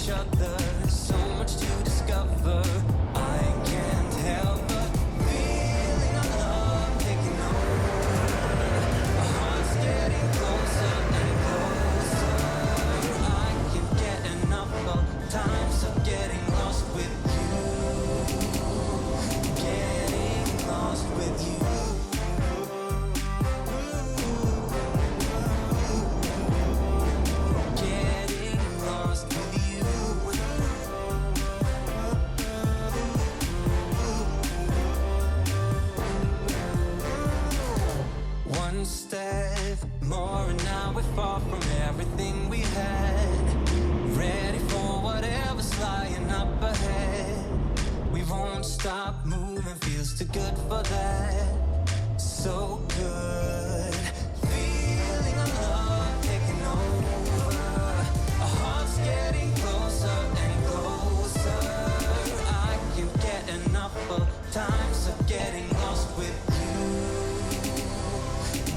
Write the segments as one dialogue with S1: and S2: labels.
S1: each other, so much to discover. I can't help but feeling our love taking over. Our hearts getting closer and closer. I can't get enough of times of getting lost with you. Getting lost with you. One step more and now we're far from everything we had. Ready for whatever's lying up ahead. We won't stop moving, feels too good for that. So good. Feeling our love taking over. Our hearts getting closer and closer. I can't get enough of times of getting lost with you.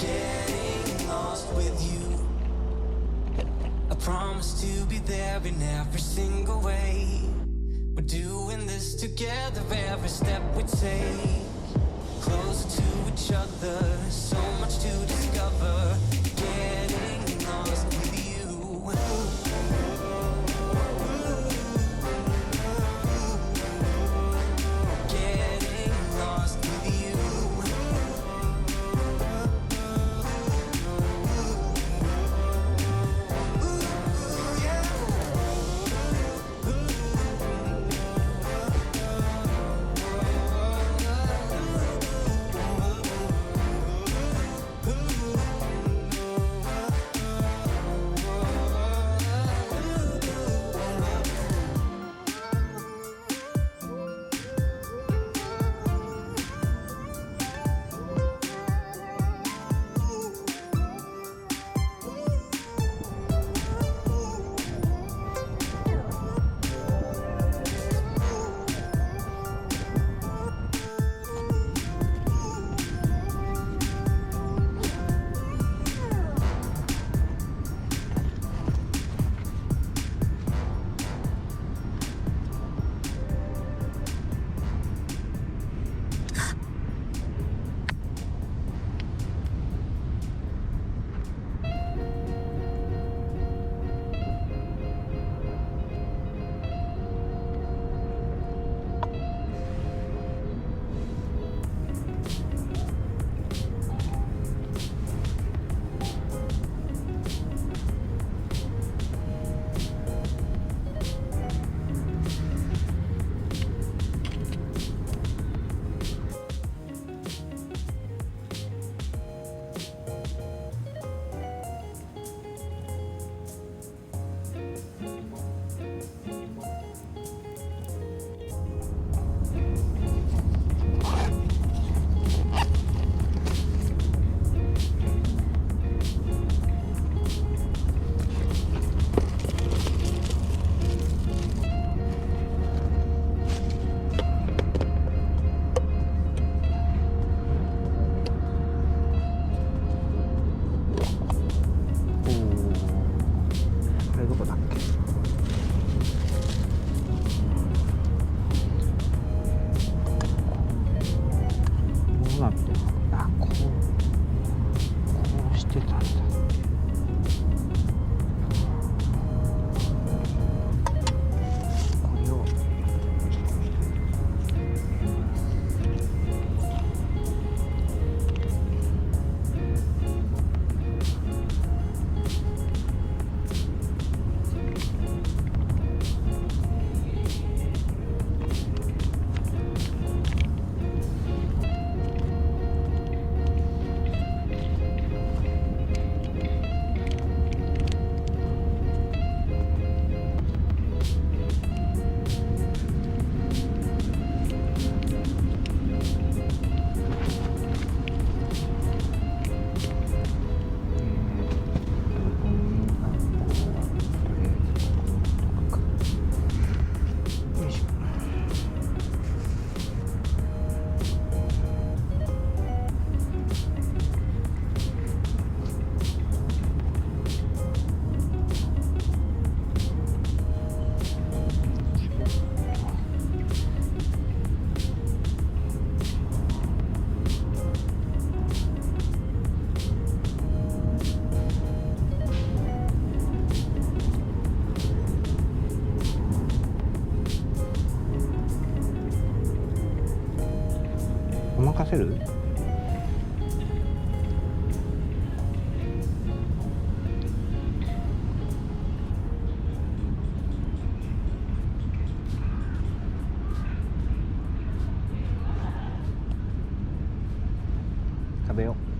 S1: Getting lost with you. I promise to be there in every single way. We're doing this together every step we take. Closer to each other, so much to discover. Getting lost with you. Getting lost with you.
S2: せる？食べよう。